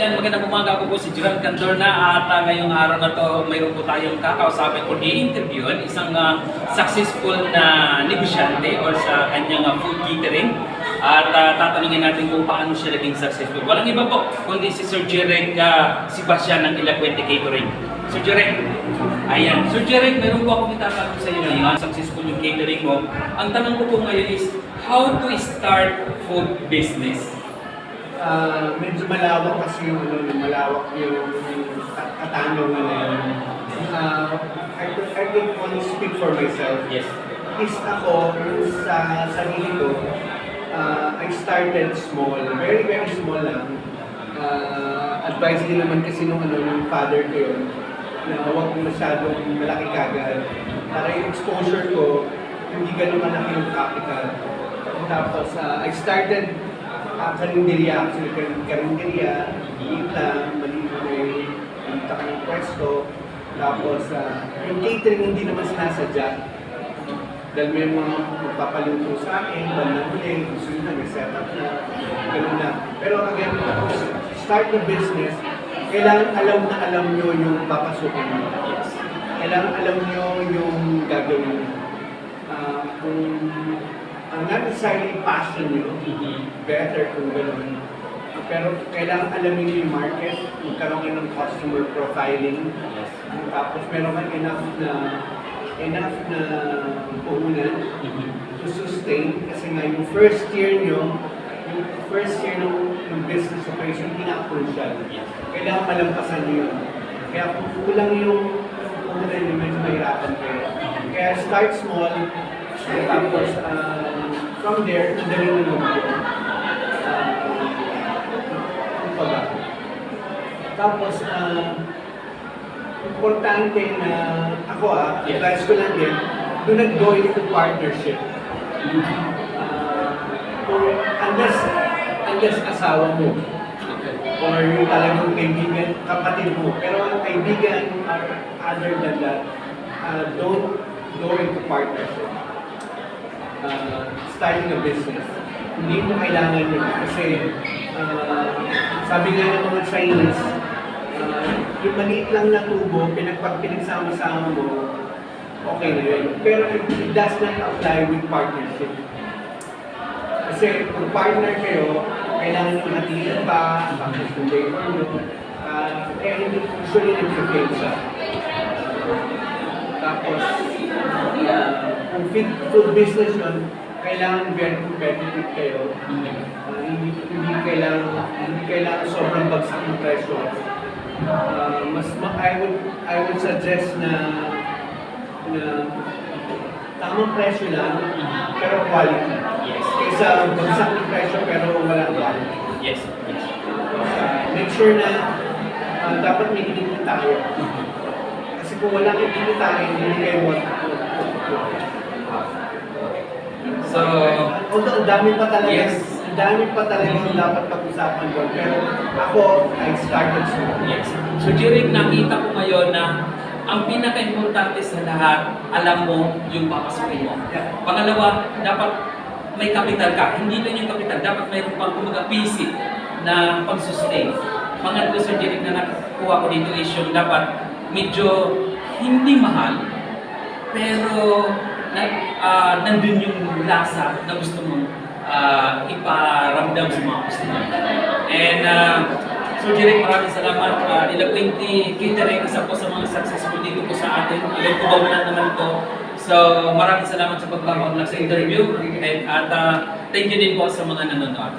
Ayan, magandang umaga. Ako po si Gerald Candorna at ngayong araw na to mayroon po tayong kakausapin o i-interviewin isang successful na negosyante or sa kanyang food catering at tatanungin natin kung paano siya naging successful. Walang iba po kundi si Sir Jerek Sebastian ng Ilacuente Catering. Sir Jerek, ayan. Sir Jerek, mayroon po akong itatanong sa iyo ngayon. Successful yung catering mo. Ang tanong ko po ngayon is, how to start food business? Medyo malawak kasi malawak yung katanungan na yun. I can only speak for myself. Yes. Is ako, sa sarili ko, I started small, very very small lang. Advice din naman kasi nung father ko yun, na huwag masyadong malaki kagad. Para yung exposure ko, hindi ganun malaki yung capital. Tapos, I started karinderya, actually karinderya, maliit lang, maliit kami pwesto. Tapos, yung catering hindi naman sinasadya. Dahil may mga magpapaluto sa akin, bandang huli, gusto nyo na, may setup na, gano'n na. Pero again, start the business, kailangan alam na alam nyo yung papasukin nyo. Kailangan alam nyo yung gagawin nyo. Kung not necessarily passion nyo, better kung gano'n. Pero kailangan alamin nyo yung market, magkaroon kayo ng customer profiling, tapos meron ka enough na puhunan to sustain, kasi nga yung first year ng business operation, pinaka-crucial. Kailangan malampasan nyo yun. Kaya kung kulang yung puhunan nyo, medyo mahirapan kayo. Kaya start small, tapos from there, madali na naman yun. Tapos, importante na ako advice ko lang din, do not go into partnership. Unless asawa mo, or yung talagang kaibigan, kapatid mo. Pero ang kaibigan, other than that, don't go into partnership. Starting a business. Hindi mo kailangan yun kasi sabi nga ng mga Chinese, yung maliit lang na tubo, pinagsama-sama mo, okay na yun. Pero it does not apply with partnership. Kasi kung partner kayo, kailangan yung hatilan pa, tapos yung labor nyo, kaya hindi usually nag-fail siya. Tapos, kung food business yun, kailangan very competitive kayo. Hindi kailangan sobrang bagsak ng presyo. I would suggest na tamang presyo lang, pero quality. Yes. Kaysa bagsak ng presyo pero walang quality. Yes. Make sure na dapat may kinikita tayo. Kasi kung walang kinikita tayo, hindi kayo So, although ang dami pa talaga, yes. Ang dami pa talaga yung dapat pag-usapan ko. Pero ako, I started small. Yes. So, Jerek, nakita ko ngayon na ang pinaka-importante sa lahat, alam mo yung papasukin mo. Yeah. Pangalawa, dapat may kapital ka. Hindi lang yung kapital, dapat mayroon pang kumbaga basic na pag-sustain. Pangatlo, Sir Jerek, na nakuha ko dito is yung dapat medyo hindi mahal, pero nandun yung lasa na gusto mong iparamdam sa mga customer. And Sir Jerek, maraming salamat. Ilacuente Catering, isa po sa mga successful dito po sa atin. Ilang kubaw na naman ito. So, maraming salamat sa pagbabaglag sa interview. At thank you din po sa mga nanonood.